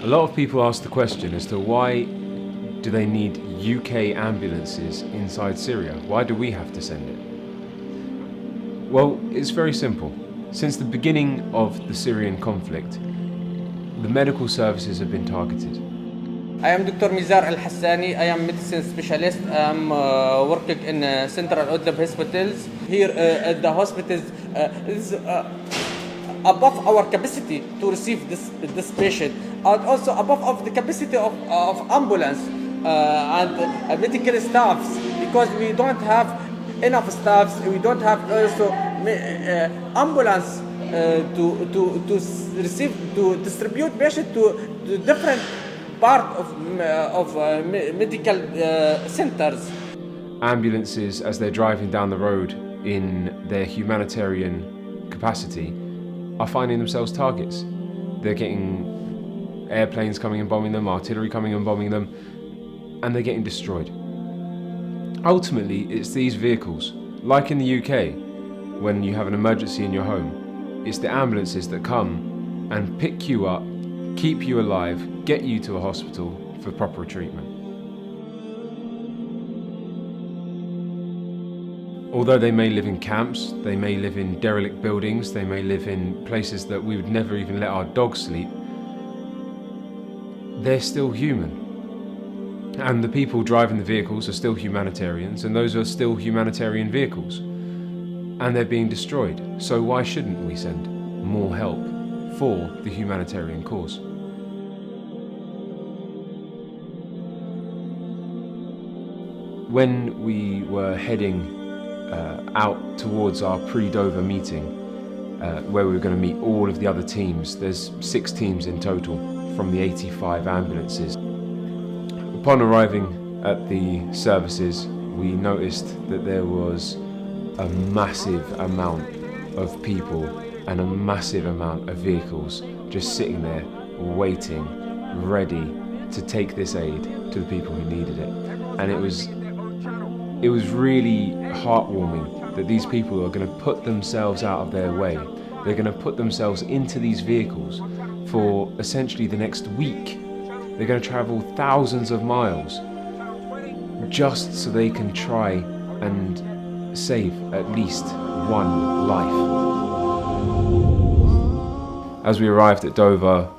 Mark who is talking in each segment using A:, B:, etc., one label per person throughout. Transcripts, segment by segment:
A: A lot of people ask the question as to why do they need UK ambulances inside Syria? Why do we have to send it? Well, it's very simple. Since the beginning of the Syrian conflict, the medical services have been targeted.
B: I am Dr. Mizar Al-Hassani. I am medicine specialist. I am working in Central Idlib hospitals. Here at the hospitals is above our capacity to receive this patient, and also above of the capacity of ambulance and medical staffs, because we don't have enough staffs. We don't have also ambulance to receive, to distribute patients to different part of medical centers.
A: Ambulances, as they're driving down the road in their humanitarian capacity, are finding themselves targets. They're getting airplanes coming and bombing them, artillery coming and bombing them, and they're getting destroyed. Ultimately, it's these vehicles, like in the UK, when you have an emergency in your home, it's the ambulances that come and pick you up, keep you alive, get you to a hospital for proper treatment. Although they may live in camps, they may live in derelict buildings, they may live in places that we would never even let our dogs sleep, they're still human. And the people driving the vehicles are still humanitarians, and those are still humanitarian vehicles. And they're being destroyed. So why shouldn't we send more help for the humanitarian cause? When we were heading out towards our pre-Dover meeting, where we were going to meet all of the other teams, there's 6 teams in total from the 85 ambulances. Upon arriving at the services, we noticed that there was a massive amount of people and a massive amount of vehicles just sitting there waiting, ready to take this aid to the people who needed it. And it was really heartwarming that these people are going to put themselves out of their way. They're going to put themselves into these vehicles for essentially the next week. They're going to travel thousands of miles just so they can try and save at least one life. As we arrived at Dover,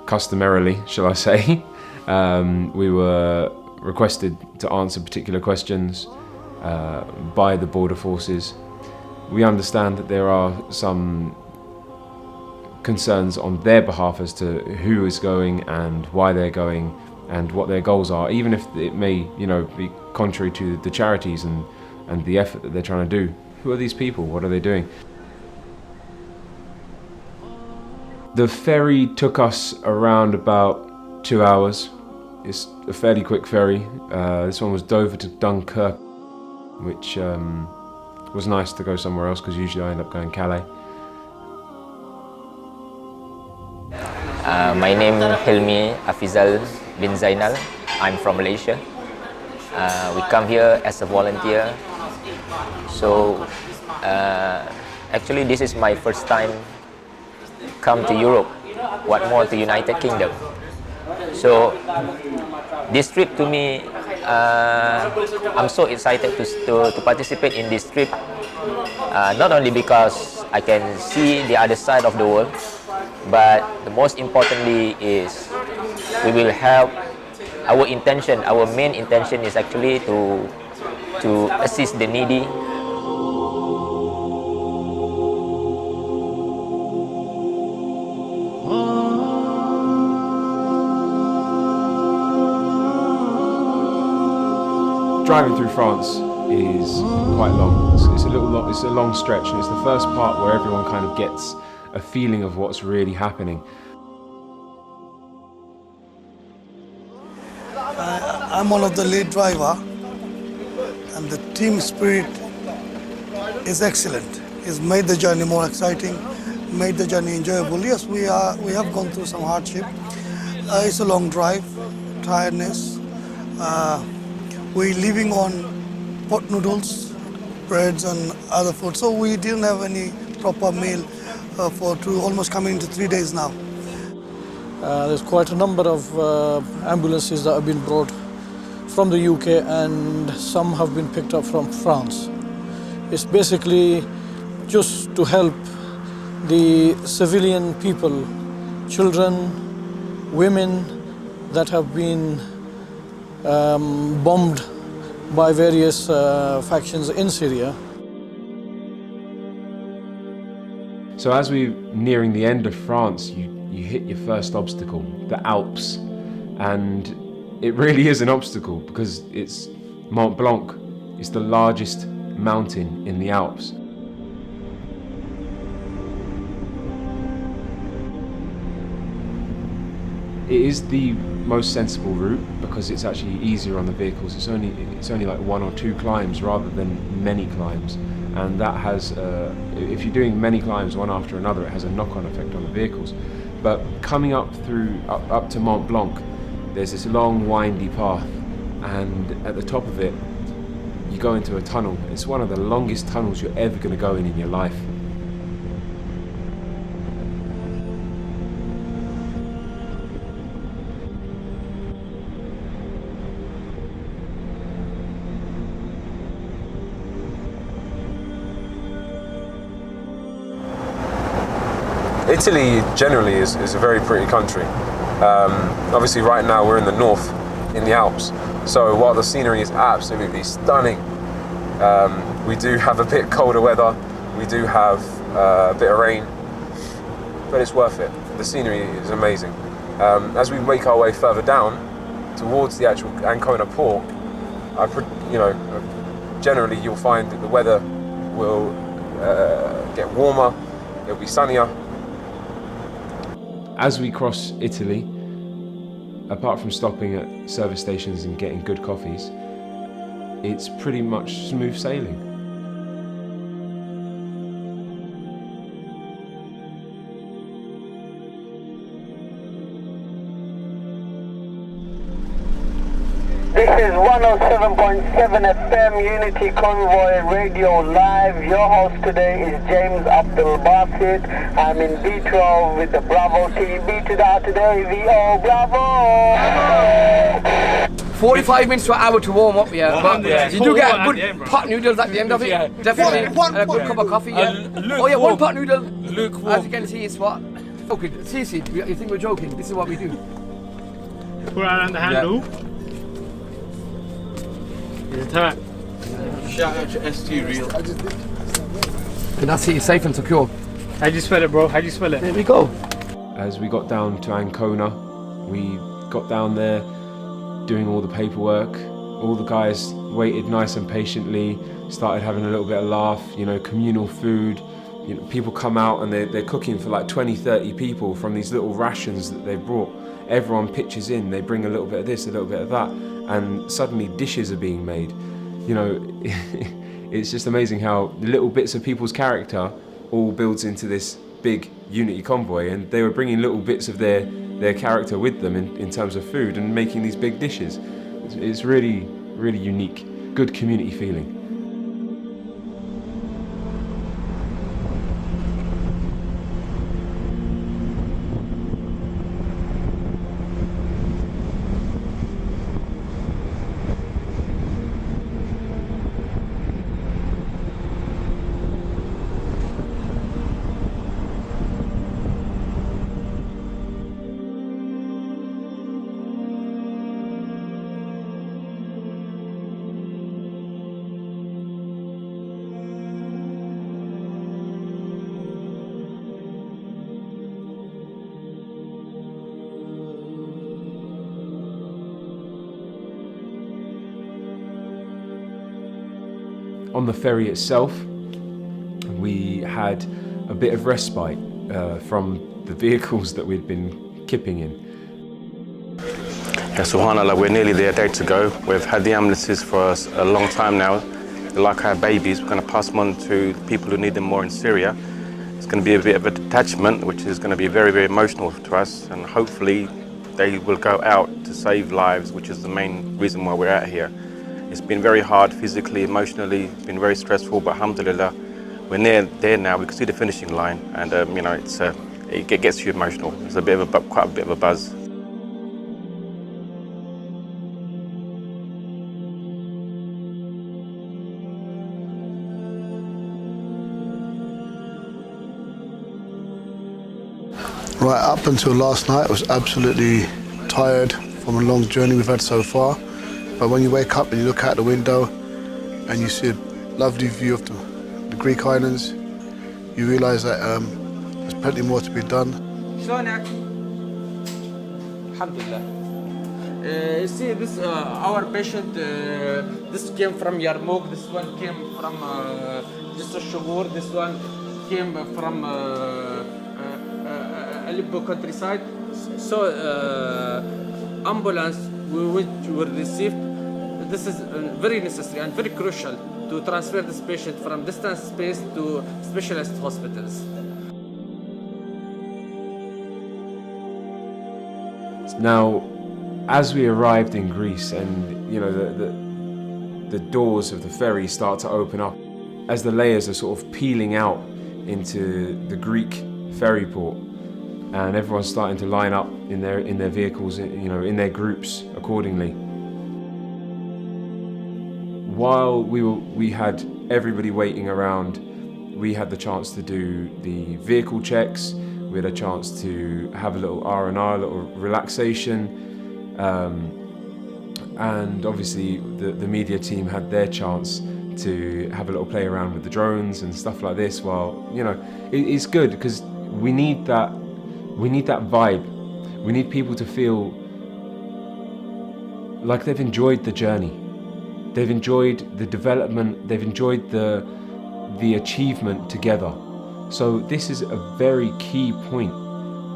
A: customarily, shall I say, we were requested to answer particular questions by the border forces. We understand that there are some concerns on their behalf as to who is going and why they're going and what their goals are, even if it may, be contrary to the charities and the effort that they're trying to do. Who are these people? What are they doing? The ferry took us around about 2 hours. It's a fairly quick ferry. This one was Dover to Dunkirk, which was nice to go somewhere else because usually I end up going Calais.
C: My name is Hilmi Afizal bin Zainal. I'm from Malaysia. We come here as a volunteer. So actually this is my first time come to Europe, what more to United Kingdom. So this trip to me, I'm so excited to participate in this trip, not only because I can see the other side of the world, but the most importantly is we will help. Our main intention is actually to assist the needy.
A: Driving through France is quite long. It's a long stretch, and it's the first part where everyone kind of gets a feeling of what's really happening.
D: I'm one of the lead driver, and the team spirit is excellent. It's made the journey more exciting, made the journey enjoyable. Yes, we have gone through some hardship. It's a long drive, tiredness. We're living on pot noodles, breads and other food, so we didn't have any proper meal for almost coming into 3 days now.
E: There's quite a number of ambulances that have been brought from the UK and some have been picked up from France. It's basically just to help the civilian people, children, women that have been bombed by various factions in Syria.
A: So as we're nearing the end of France, you hit your first obstacle, the Alps. And it really is an obstacle because it's Mont Blanc. It's the largest mountain in the Alps. It is the most sensible route because it's actually easier on the vehicles. It's only like 1 or 2 climbs rather than many climbs. And that has, if you're doing many climbs one after another, it has a knock-on effect on the vehicles. But coming up to Mont Blanc, there's this long windy path, and at the top of it, you go into a tunnel. It's one of the longest tunnels you're ever going to go in your life.
F: Italy generally is a very pretty country. Obviously right now we're in the north, in the Alps, so while the scenery is absolutely stunning, we do have a bit colder weather, we do have a bit of rain, but it's worth it. The scenery is amazing. As we make our way further down towards the actual Ancona port, generally you'll find that the weather will get warmer, it'll be sunnier.
A: As we cross Italy, apart from stopping at service stations and getting good coffees, it's pretty much smooth sailing.
G: This is 107.7 FM Unity Convoy Radio Live. Your host today is James Abdul Basit. I'm in B12 with the Bravo team. B to the R today, VO Bravo!
H: 45 minutes to an hour to warm up, yeah. But you do get a good pot noodles at the end of it. Definitely. And a good cup of coffee, yeah. Oh yeah, one pot noodle. As you can see, it's what? Okay, Cece, you think we're joking? This is what we do.
I: Put it around the handle. Attack.
B: Shout out to ST Real.
H: And that's it, it's safe and secure.
I: How do you spell it, bro? How do you spell it?
H: There we go.
A: As we got down to Ancona, we got down there doing all the paperwork. All the guys waited nice and patiently, started having a little bit of laugh, communal food. People come out and they're cooking for like 20, 30 people from these little rations that they brought. Everyone pitches in, they bring a little bit of this, a little bit of that, and suddenly dishes are being made. It's just amazing how little bits of people's character all builds into this big Unity Convoy, and they were bringing little bits of their character with them in terms of food and making these big dishes. It's really, really unique, good community feeling. On the ferry itself, we had a bit of respite from the vehicles that we'd been kipping in.
J: Yeah, subhanAllah, we're nearly there, a day to go. We've had the ambulances for a long time now. They're like our babies. We're going to pass them on to people who need them more in Syria. It's going to be a bit of a detachment, which is going to be very, very emotional to us, and hopefully they will go out to save lives, which is the main reason why we're out here. It's been very hard physically, emotionally, it's been very stressful, but alhamdulillah, we're near there now. We can see the finishing line, and it gets you emotional. There's quite a bit of a buzz.
D: Right up until last night, I was absolutely tired from a long journey we've had so far. But when you wake up and you look out the window and you see a lovely view of the Greek islands, you realise that there's plenty more to be done.
B: شلونك؟ Alhamdulillah. You see, this our patient. This came from Yarmouk. This one came from Jisr Shugur. This one came from Aleppo countryside. So ambulance which were received. This is very necessary and very crucial to transfer this patient from distant space to specialist hospitals.
A: Now, as we arrived in Greece, and the doors of the ferry start to open up, as the layers are sort of peeling out into the Greek ferry port, and everyone's starting to line up in their vehicles, in their groups accordingly. While we had everybody waiting around, we had the chance to do the vehicle checks. We had a chance to have a little R&R, a little relaxation, and obviously the media team had their chance to have a little play around with the drones and stuff like this. While it's good because we need that vibe. We need people to feel like they've enjoyed the journey, they've enjoyed the development, they've enjoyed the achievement together. So this is a very key point,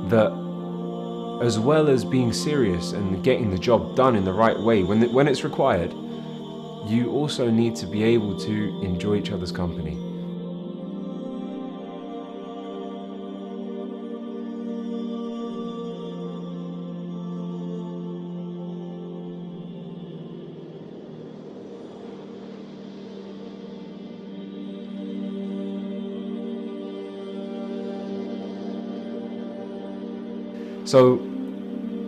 A: that as well as being serious and getting the job done in the right way when it's required, you also need to be able to enjoy each other's company. So,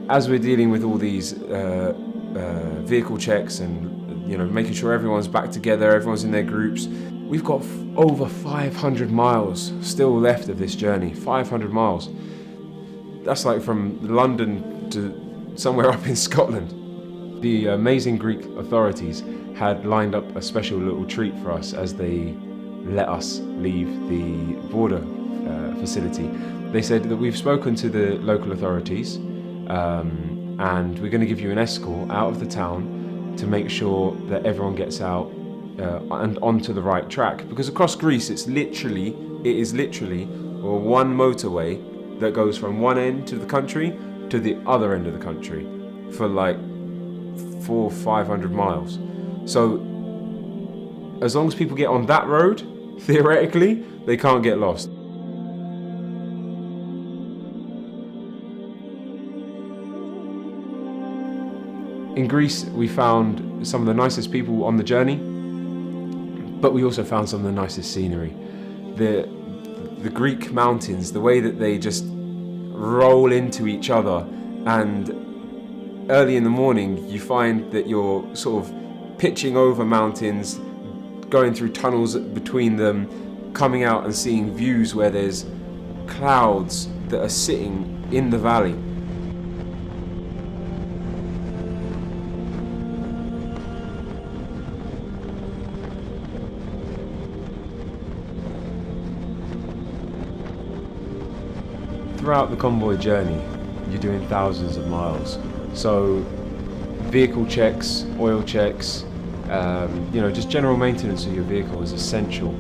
A: as we're dealing with all these vehicle checks and making sure everyone's back together, everyone's in their groups, we've got over 500 miles still left of this journey. 500 miles. That's like from London to somewhere up in Scotland. The amazing Greek authorities had lined up a special little treat for us as they let us leave the border facility. They said that we've spoken to the local authorities and we're going to give you an escort out of the town to make sure that everyone gets out and onto the right track. Because across Greece, it is literally one motorway that goes from one end of the country to the other end of the country for like 400 or 500 miles. So as long as people get on that road, theoretically, they can't get lost. In Greece, we found some of the nicest people on the journey, but we also found some of the nicest scenery. The Greek mountains, the way that they just roll into each other, and early in the morning you find that you're sort of pitching over mountains, going through tunnels between them, coming out and seeing views where there's clouds that are sitting in the valley. Throughout the convoy journey, you're doing thousands of miles. So vehicle checks, oil checks, just general maintenance of your vehicle is essential.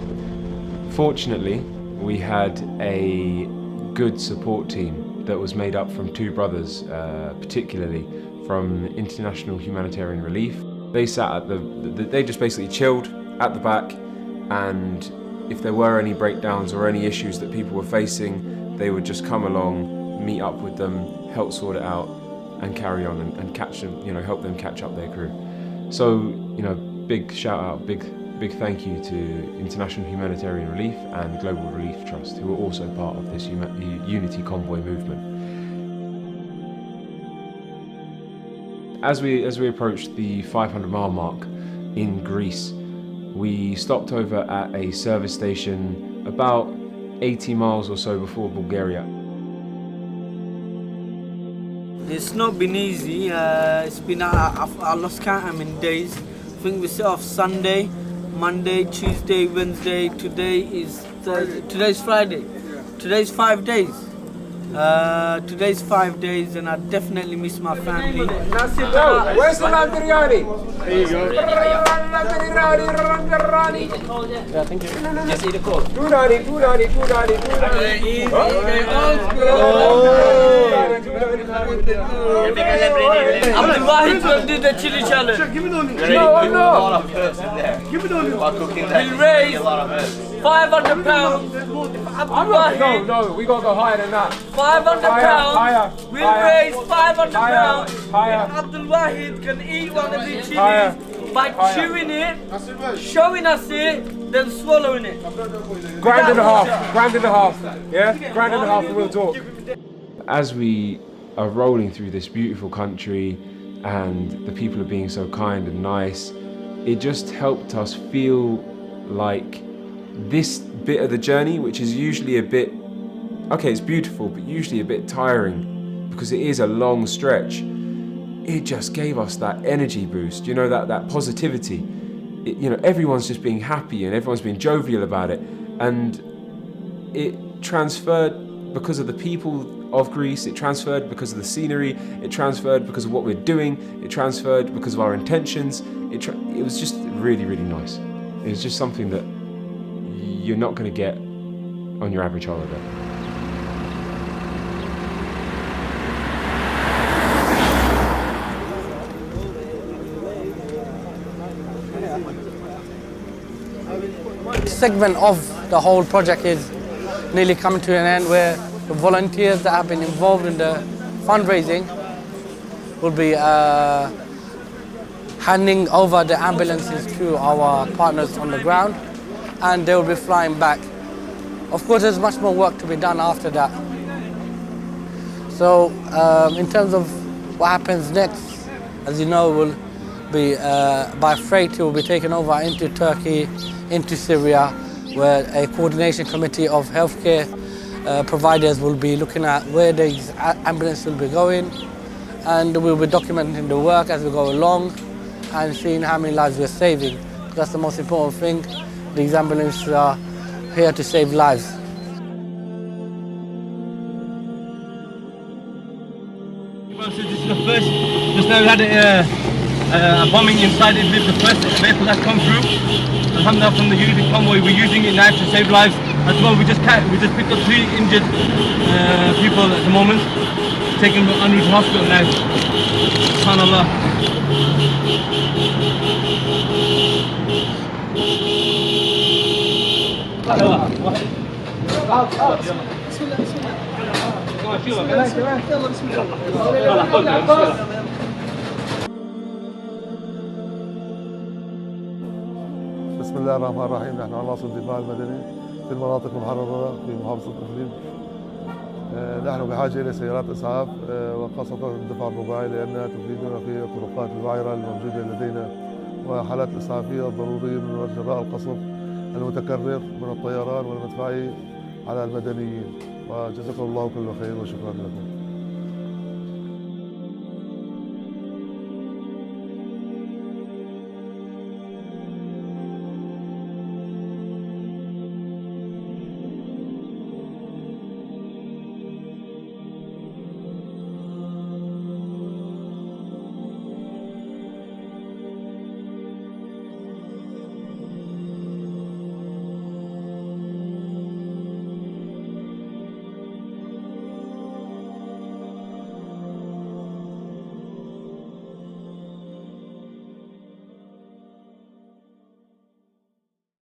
A: Fortunately, we had a good support team that was made up from two brothers, particularly from International Humanitarian Relief. They sat at they just basically chilled at the back, and if there were any breakdowns or any issues that people were facing, they would just come along, meet up with them, help sort it out, and carry on and catch them, help them catch up their crew. So, big shout out, big big thank you to International Humanitarian Relief and Global Relief Trust, who are also part of this Unity Convoy movement. As we approached the 500-mile mark in Greece, we stopped over at a service station about 80 miles or so before Bulgaria.
K: It's not been easy. It's been, I lost count how many days. I think we set off Sunday, Monday, Tuesday, Wednesday. Today is Thursday. Today's Friday. Today's 5 days. Today's 5 days, and I definitely miss my family.
F: Where's the lamb biryani?
I: There you go.
H: Yeah, thank you. Just eat the cold.
K: Abdul Wahid will do the chili challenge.
I: Give me the only.
F: No.
I: Give me the only.
K: We'll raise 500 pounds. Abdul Wahid.
F: No, we gotta go higher than that.
K: 500 pounds.
F: Higher.
K: We'll raise 500 pounds.
F: Higher.
K: Abdul Wahid can eat one of the chilies by chewing it, showing us it, then swallowing it.
F: Grand and a half. Yeah? Grand and a half and we'll talk.
A: As we are rolling through this beautiful country and the people are being so kind and nice, it just helped us feel like this bit of the journey, which is usually a bit, okay, it's beautiful, but usually a bit tiring because it is a long stretch. It just gave us that energy boost, you know, that positivity. You know, everyone's just being happy and everyone's being jovial about it. And it transferred because of the people of Greece, it transferred because of the scenery, it transferred because of what we're doing, it transferred because of our intentions. It was just really, really nice. It was just something that you're not going to get on your average holiday.
L: Segment of the whole project is nearly coming to an end, where the volunteers that have been involved in the fundraising will be handing over the ambulances to our partners on the ground, and they will be flying back. Of course, there's much more work to be done after that. So in terms of what happens next, as you know, will be by freight, it will be taken over into Turkey, into Syria, where a coordination committee of healthcare providers will be looking at where the ambulance will be going, and we'll be documenting the work as we go along and seeing how many lives we're saving. That's the most important thing. These ambulances are here to save lives.
M: This is the first, just now we had a bombing inside it. This is the first vehicle that's come through. Alhamdulillah, from the Unity Convoy, we're using it now to save lives. As well, we just picked up 3 injured people at the moment, taking them to Unity Hospital now. SubhanAllah.
N: بسم الله الرحمن الرحيم. نحن عناصر الدفاع المدني في المناطق المحررة في محافظة إفريق. نحن بحاجة إلى سيارات إسعاف وخاصة الدفاع الرباعي لأنها تفيدنا في الطرقات الوعرة الموجودة لدينا وحالات إسعافية ضرورية من وجراء القصف المتكرر من الطيران والمدفعي على المدنيين. وجزاكم الله كل خير وشكرا لكم.